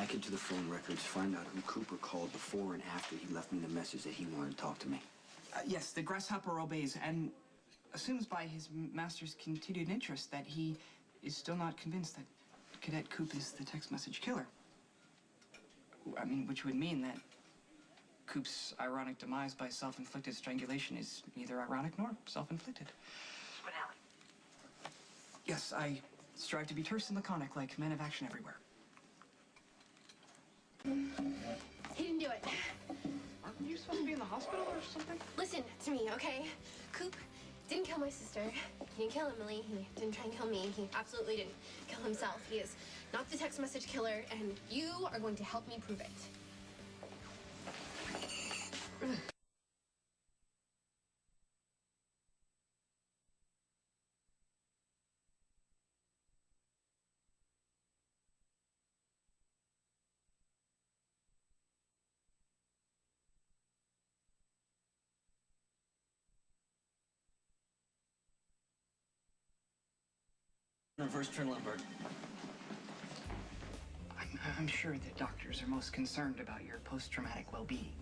back into the phone records, find out who Cooper called before and after he left me the message that he wanted to talk to me. Yes, the grasshopper obeys and assumes by his master's continued interest that he is still not convinced that Cadet Coop is the text message killer. I mean, which would mean that Coop's ironic demise by self-inflicted strangulation is neither ironic nor self-inflicted. Spinelli. Yes, I strive to be terse and laconic like men of action everywhere. He didn't do it. Aren't you supposed to be in the hospital or something? Listen to me, okay? Coop didn't kill my sister. He didn't kill Emily. He didn't try and kill me. He absolutely didn't kill himself. He is not the text message killer, and you are going to help me prove it. Reverse turn lumbar. I'm sure that doctors are most concerned about your post-traumatic well-being.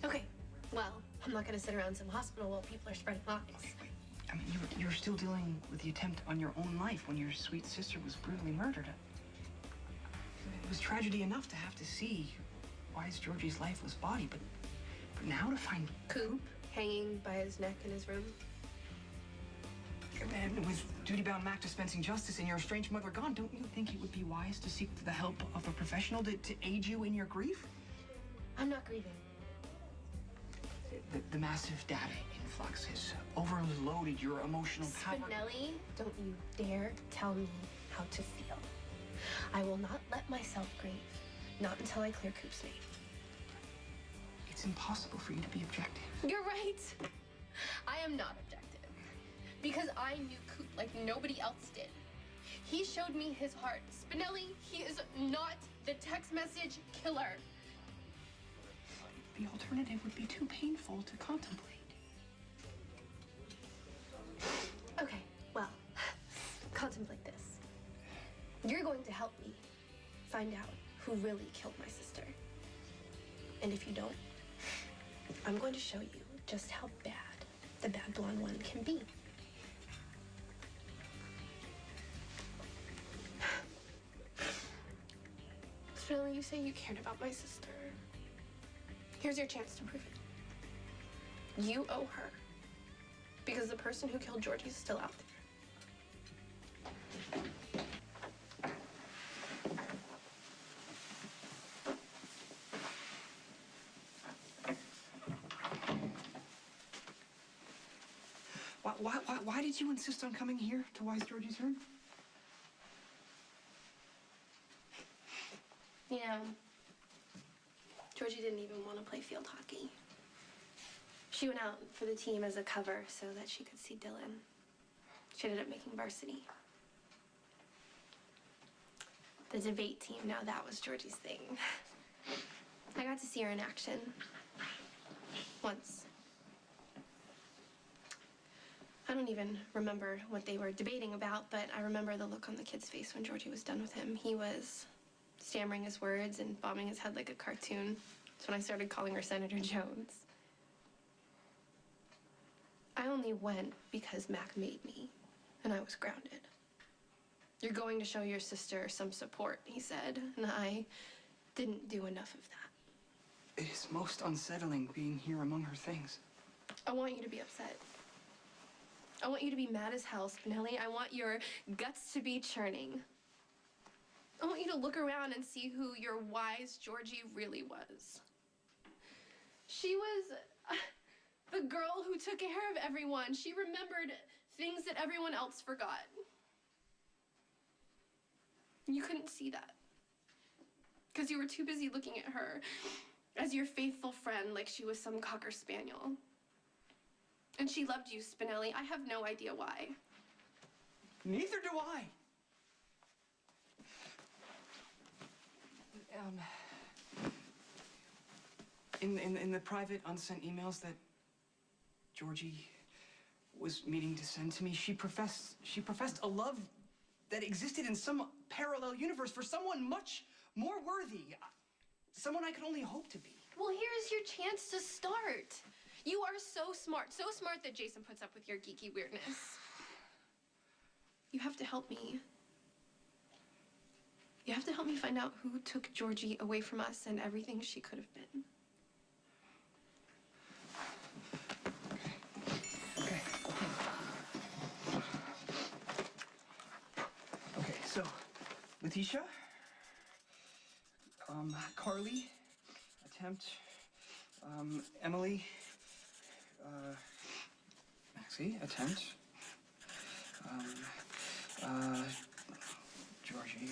Okay, well, I'm not going to sit around in some hospital while people are spreading lies. Okay, I mean, you're still dealing with the attempt on your own life when your sweet sister was brutally murdered. It was tragedy enough to have to see Wise Georgie's lifeless body, but now to find Coop hanging by his neck in his room. And with duty-bound Mac dispensing justice and your estranged mother gone, don't you think it would be wise to seek the help of a professional to aid you in your grief? I'm not grieving. The massive data influx has overloaded your emotional power. Spinelli, don't you dare tell me how to feel. I will not let myself grieve, not until I clear Coop's name. It's impossible for you to be objective. You're right. I am not objective. Because I knew Coop like nobody else did. He showed me his heart. Spinelli, he is not the text message killer. The alternative would be too painful to contemplate. Okay, well, contemplate this. You're going to help me find out who really killed my sister. And if you don't, I'm going to show you just how bad the bad blonde one can be. Spinelli, you say you cared about my sister. Here's your chance to prove it. You owe her. Because the person who killed Georgie is still out there. Why did you insist on coming here to Wise Georgie's room? You know, Georgie didn't even want to play field hockey. She went out for the team as a cover so that she could see Dylan. She ended up making varsity. The debate team, now that was Georgie's thing. I got to see her in action. Once. I don't even remember what they were debating about, but I remember the look on the kid's face when Georgie was done with him. He was stammering his words and bobbing his head like a cartoon. That's when I started calling her Senator Jones. I only went because Mac made me, and I was grounded. You're going to show your sister some support, he said, and I didn't do enough of that. It is most unsettling being here among her things. I want you to be upset. I want you to be mad as hell, Spinelli. I want your guts to be churning. I want you to look around and see who your Wise Georgie really was. She was the girl who took care of everyone. She remembered things that everyone else forgot. You couldn't see that because you were too busy looking at her as your faithful friend like she was some cocker spaniel. And she loved you, Spinelli. I have no idea why. Neither do I. In the private unsent emails that Georgie was meaning to send to me, she professed a love that existed in some parallel universe for someone much more worthy. Someone I could only hope to be. Well, here's your chance to start. You are so smart that Jason puts up with your geeky weirdness. You have to help me. You have to help me find out who took Georgie away from us and everything she could have been. Okay, so Letitia, Carly, attempt, Emily, Maxie, attempt, Georgie,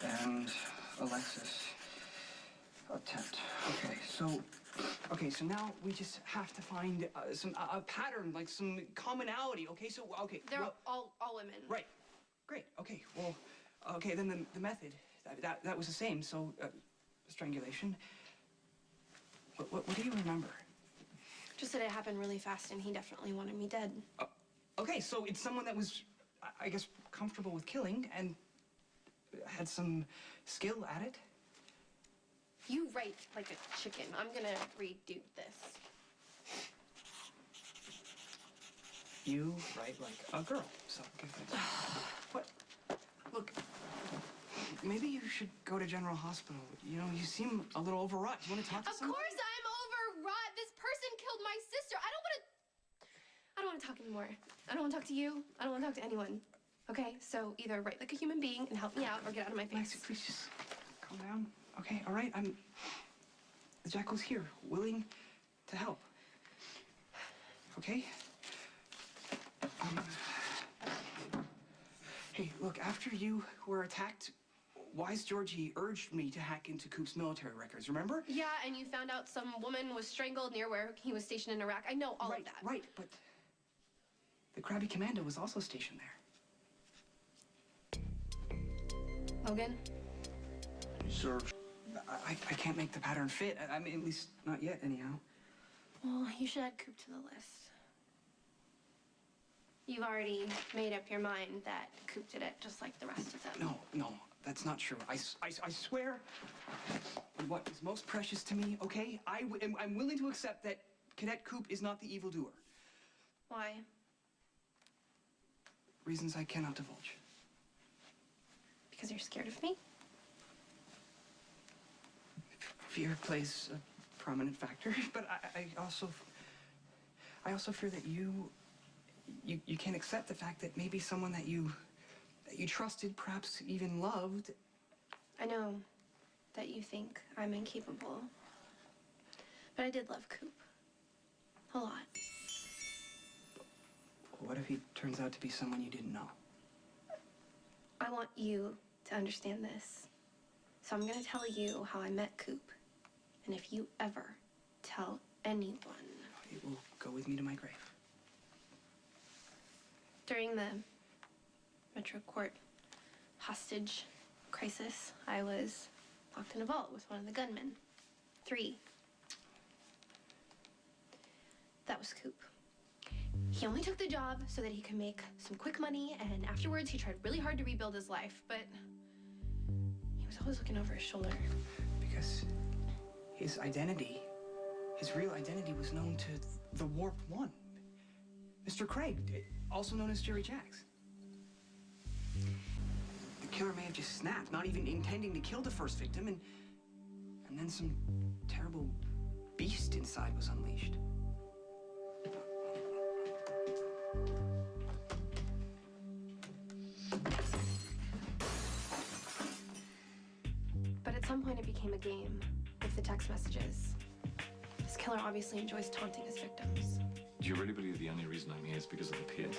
and Alexis, attempt. Okay, so now we just have to find a pattern, like some commonality. Okay, so They're well, all women. right. Great. Okay. Well, okay. Then the method that was the same. So strangulation. What do you remember? Just that it happened really fast, and he definitely wanted me dead. Okay. So it's someone that was, I guess, comfortable with killing and had some skill at it. You write like a chicken. I'm gonna redo this. You write like a girl. So give it. What? Look. Maybe you should go to General Hospital. You know, you seem a little overwrought. You want to talk to Of someone? course I'm overwrought. This person killed my sister. I don't want to talk anymore. I don't want to talk to you. I don't want to talk to anyone. Okay? So either write like a human being and help me out or get out of my face. Maxie, please just calm down. Okay, all right? The Jackal's here, willing to help. Okay? Hey, look, after you were attacked, Wise Georgie urged me to hack into Coop's military records, remember? Yeah, and you found out some woman was strangled near where he was stationed in Iraq. I know all of that. Right, but the Crabby Commando was also stationed there. Logan? Sir. I can't make the pattern fit. I mean, at least not yet, anyhow. Well, you should add Coop to the list. You've already made up your mind that Coop did it, just like the rest of them. No, that's not true. I swear on what is most precious to me, okay? I'm willing to accept that Cadet Coop is not the evildoer. Why? Reasons I cannot divulge. Because you're scared of me? Fear plays a prominent factor, but I also fear that you can't accept the fact that maybe someone that you trusted, perhaps even loved. I know that you think I'm incapable, but I did love Coop. A lot. What if he turns out to be someone you didn't know? I want you to understand this. So I'm gonna tell you how I met Coop. And if you ever tell anyone... It will go with me to my grave. During the Metro Court hostage crisis, I was locked in a vault with one of the gunmen. 3. That was Coop. He only took the job so that he could make some quick money, and afterwards he tried really hard to rebuild his life, but he was always looking over his shoulder. Because his identity, his real identity, was known to the Warped One. Mr. Craig, also known as Jerry Jacks. The killer may have just snapped, not even intending to kill the first victim, and then some terrible beast inside was unleashed. But at some point it became a game with the text messages. This killer obviously enjoys taunting his victims. Do you really believe the only reason I'm here is because of the pit?